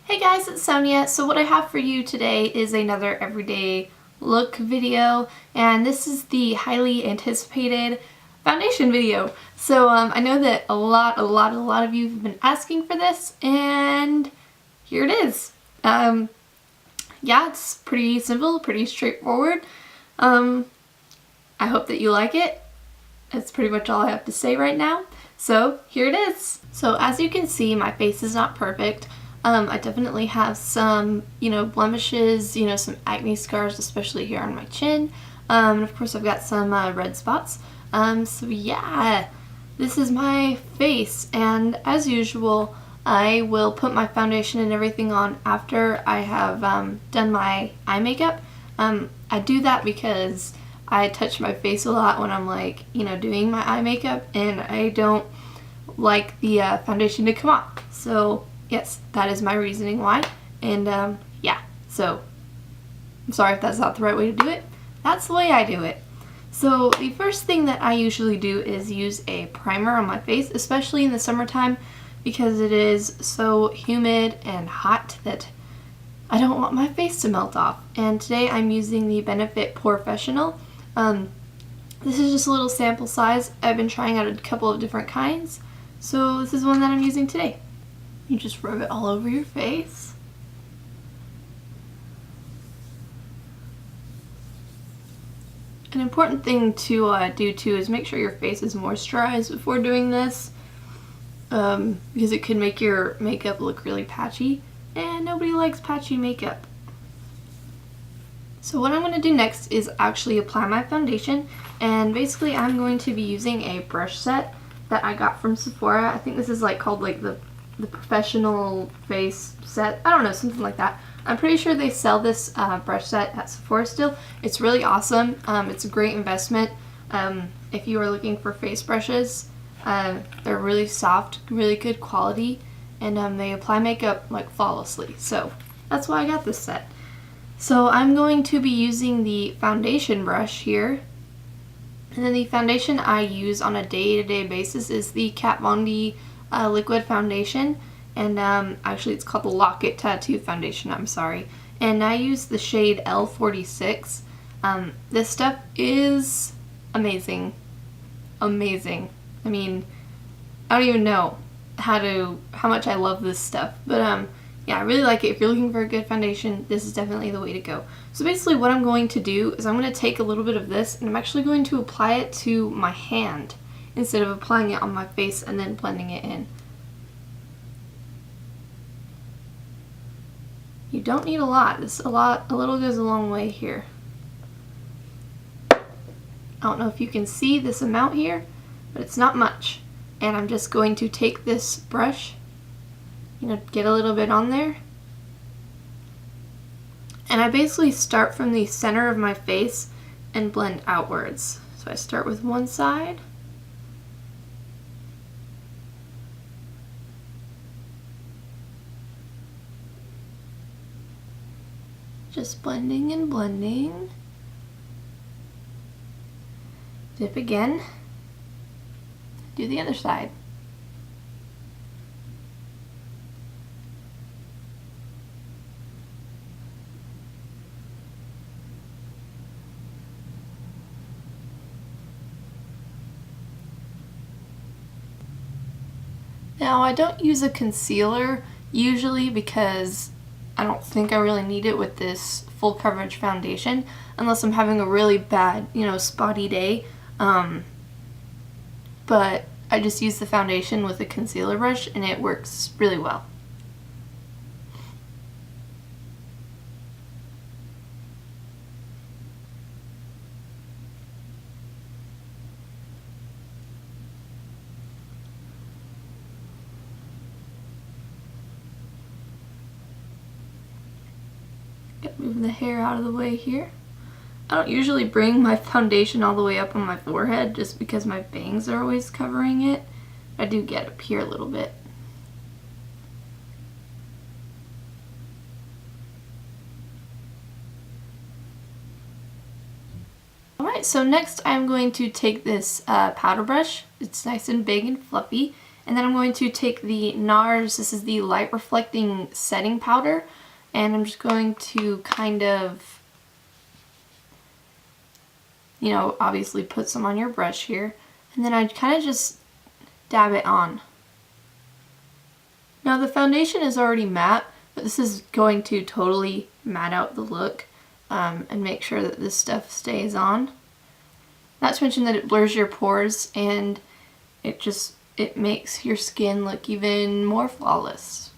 Hey guys, it's Sonia. So what I have for you today is another everyday look video, and this is the highly anticipated foundation video. So I know that a lot of you have been asking for this, and here it is. Yeah, it's pretty simple, pretty straightforward. I hope that you like it. That's pretty much all I have to say right now. So here it is. So as you can see, my face is not perfect. I definitely have some, blemishes, some acne scars, especially here on my chin. And of course I've got some red spots. So yeah, this is my face, and as usual, I will put my foundation and everything on after I have done my eye makeup. I do that because I touch my face a lot when I'm doing my eye makeup, and I don't like the foundation to come off. So yes, that is my reasoning why. And yeah, so I'm sorry if that's not the right way to do it. That's the way I do it. So the first thing that I usually do is use a primer on my face, especially in the summertime, because it is so humid and hot that I don't want my face to melt off. And today I'm using the Benefit Porefessional. This is just a little sample size. I've been trying out a couple of different kinds, so this is one that I'm using today. You just rub it all over your face. An important thing to do too is make sure your face is moisturized before doing this, because it could make your makeup look really patchy, and nobody likes patchy makeup. So what I'm going to do next is actually apply my foundation, and basically I'm going to be using a brush set that I got from Sephora. I think this is called the professional face set. I don't know, something like that. I'm pretty sure they sell this brush set at Sephora still. It's really awesome. It's a great investment if you are looking for face brushes. They're really soft, really good quality, and they apply makeup flawlessly. So that's why I got this set. So I'm going to be using the foundation brush here. And then the foundation I use on a day-to-day basis is the Kat Von D liquid foundation, and actually it's called the Locket Tattoo Foundation, I'm sorry. And I use the shade L46. This stuff is amazing. Amazing. I mean, I don't even know how much I love this stuff, but yeah, I really like it. If you're looking for a good foundation, this is definitely the way to go. So basically what I'm going to do is I'm going to take a little bit of this, and I'm actually going to apply it to my hand instead of applying it on my face and then blending it in. You don't need a lot. A little goes a long way here. I don't know if you can see this amount here, but it's not much. And I'm just going to take this brush, get a little bit on there. And I basically start from the center of my face and blend outwards. So I start with one side. Just blending and blending. Dip again. Do the other side. Now I don't use a concealer usually because I don't think I really need it with this full coverage foundation unless I'm having a really bad, spotty day. But I just use the foundation with a concealer brush and it works really well. Move the hair out of the way here. I don't usually bring my foundation all the way up on my forehead just because my bangs are always covering it. I do get up here a little bit. Alright, so next I'm going to take this powder brush. It's nice and big and fluffy, And then I'm going to take the Nars, this is the light reflecting setting powder, and I'm just going to kind of, you know, obviously put some on your brush here, and then I kind of just dab it on. Now the foundation is already matte, but this is going to totally matte out the look and make sure that this stuff stays on. Not to mention that it blurs your pores and it makes your skin look even more flawless.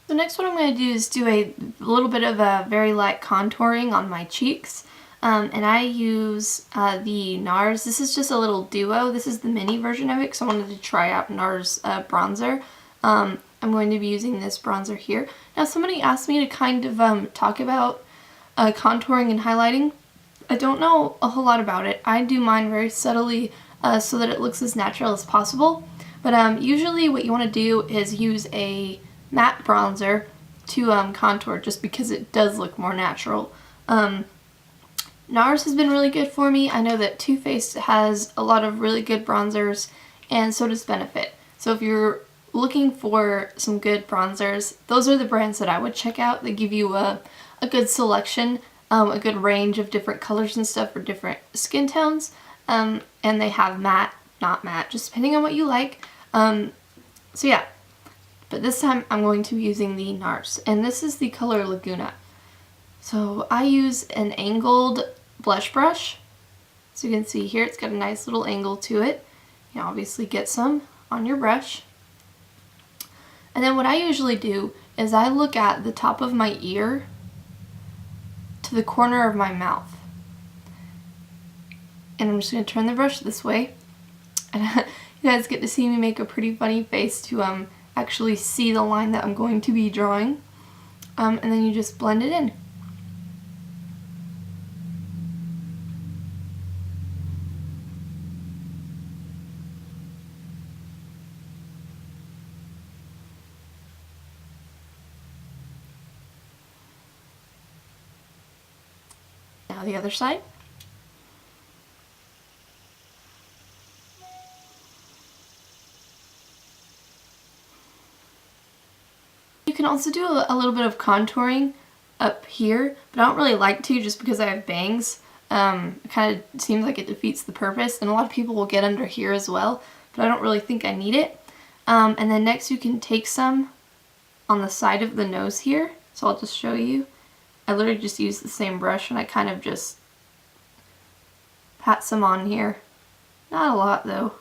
So next what I'm going to do is do a little bit of a very light contouring on my cheeks. And I use the Nars. This is just a little duo. This is the mini version of it because I wanted to try out Nars bronzer. I'm going to be using this bronzer here. Now somebody asked me to kind of talk about contouring and highlighting. I don't know a whole lot about it. I do mine very subtly so that it looks as natural as possible. But usually what you want to do is use a matte bronzer to contour just because it does look more natural. Nars has been really good for me. I know that Too Faced has a lot of really good bronzers, and so does Benefit. So if you're looking for some good bronzers, those are the brands that I would check out. They give you a good selection, a good range of different colors and stuff for different skin tones, and they have matte, not matte, just depending on what you like. So yeah. But this time I'm going to be using the Nars, and this is the color Laguna. So I use an angled blush brush. So you can see here it's got a nice little angle to it. You obviously get some on your brush. And then what I usually do is I look at the top of my ear to the corner of my mouth. And I'm just going to turn the brush this way. And you guys get to see me make a pretty funny face to actually see the line that I'm going to be drawing. And then you just blend it in. Now the other side. You can also do a little bit of contouring up here, but I don't really like to just because I have bangs. It kind of seems like it defeats the purpose, and a lot of people will get under here as well, but I don't really think I need it. And then next you can take some on the side of the nose here, so I'll just show you. I literally just use the same brush and I kind of just pat some on here. Not a lot though.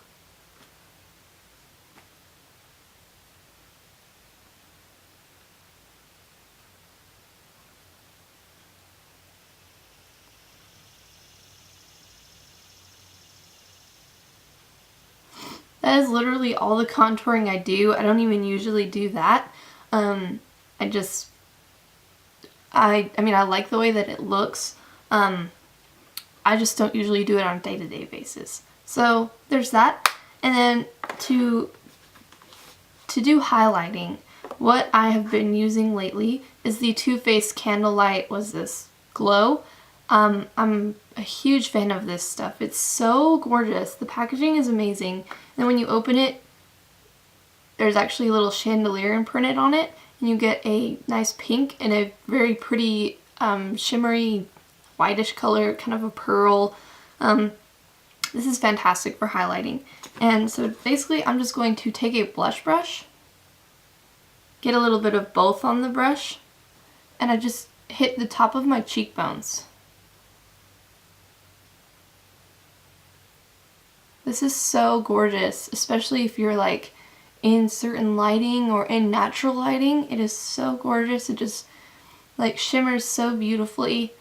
That is literally all the contouring I do. I don't even usually do that. I mean, I like the way that it looks. I just don't usually do it on a day-to-day basis. So there's that. And then to do highlighting, what I have been using lately is the Too Faced Candlelight, was this glow. I'm a huge fan of this stuff. It's so gorgeous. The packaging is amazing. And when you open it, there's actually a little chandelier imprinted on it, and you get a nice pink and a very pretty shimmery whitish color, kind of a pearl. This is fantastic for highlighting. And so basically I'm just going to take a blush brush, get a little bit of both on the brush, and I just hit the top of my cheekbones. This is so gorgeous, especially if you're like in certain lighting or in natural lighting. It is so gorgeous. It just like shimmers so beautifully.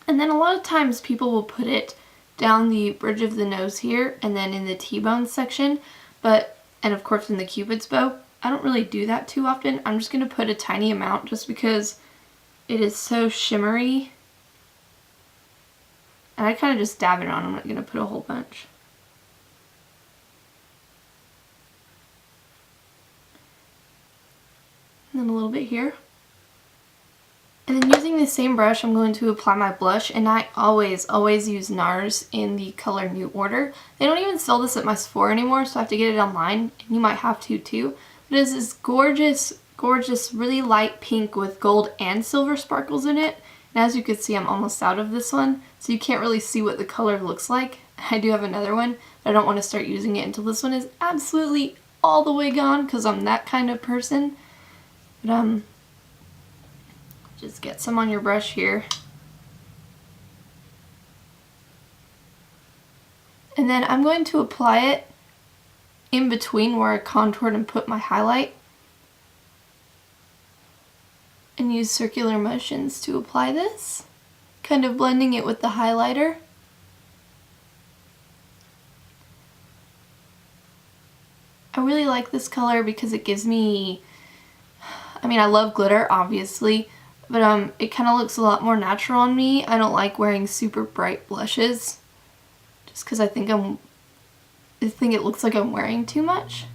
And then a lot of times people will put it down the bridge of the nose here and then in the T-bone section, and of course in the Cupid's bow. I don't really do that too often. I'm just going to put a tiny amount just because it is so shimmery. And I kind of just dab it on. I'm not going to put a whole bunch. And then a little bit here. And then using the same brush, I'm going to apply my blush, and I always use Nars in the color New Order. They don't even sell this at my Sephora anymore, so I have to get it online, and you might have to too. But it's this gorgeous, really light pink with gold and silver sparkles in it. And as you can see, I'm almost out of this one, so you can't really see what the color looks like. I do have another one, but I don't want to start using it until this one is absolutely all the way gone, because I'm that kind of person. But just get some on your brush here. And then I'm going to apply it in between where I contoured and put my highlight. And use circular motions to apply this. Kind of blending it with the highlighter. I really like this color because it gives me, I love glitter obviously, but it kind of looks a lot more natural on me. I don't like wearing super bright blushes just because I think it looks like I'm wearing too much.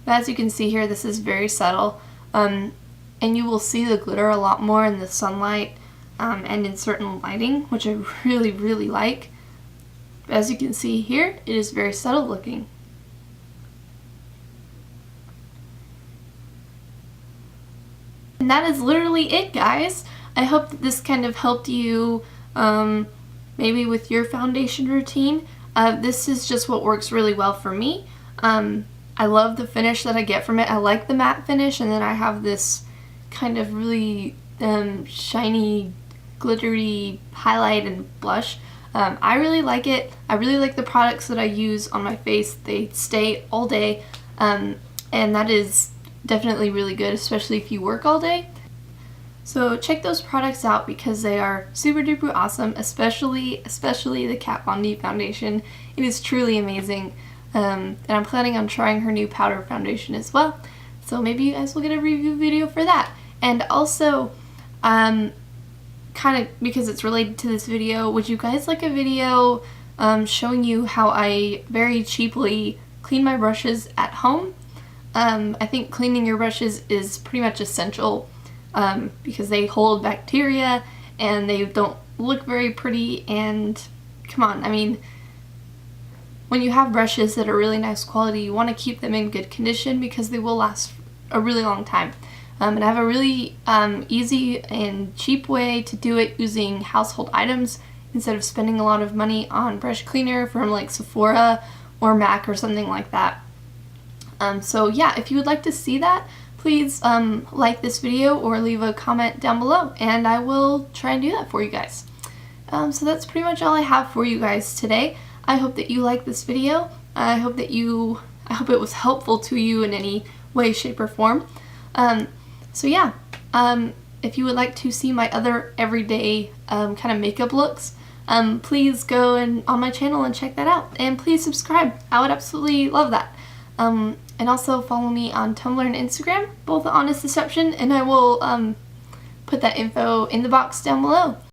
But as you can see here, this is very subtle, and you will see the glitter a lot more in the sunlight and in certain lighting, which I really like. But as you can see here, it is very subtle looking. And that is literally it, guys. I hope that this kind of helped you maybe with your foundation routine. This is just what works really well for me. I love the finish that I get from it. I like the matte finish, and then I have this kind of really shiny, glittery highlight and blush. I really like it. I really like the products that I use on my face. They stay all day, and that is definitely really good, especially if you work all day. So check those products out because they are super duper awesome, especially the Kat Von D foundation. It is truly amazing, and I'm planning on trying her new powder foundation as well. So maybe you guys will get a review video for that. And also, kind of because it's related to this video, would you guys like a video showing you how I very cheaply clean my brushes at home? I think cleaning your brushes is pretty much essential because they hold bacteria and they don't look very pretty, and come on, when you have brushes that are really nice quality, you want to keep them in good condition because they will last a really long time. And I have a really easy and cheap way to do it using household items instead of spending a lot of money on brush cleaner from like Sephora or MAC or something like that. So yeah, if you would like to see that, please like this video or leave a comment down below, and I will try and do that for you guys. So that's pretty much all I have for you guys today. I hope that you liked this video. I hope it was helpful to you in any way, shape, or form. So yeah, if you would like to see my other everyday kind of makeup looks, please go on my channel and check that out. And please subscribe. I would absolutely love that. And also follow me on Tumblr and Instagram, both Honest Deception, and I will put that info in the box down below.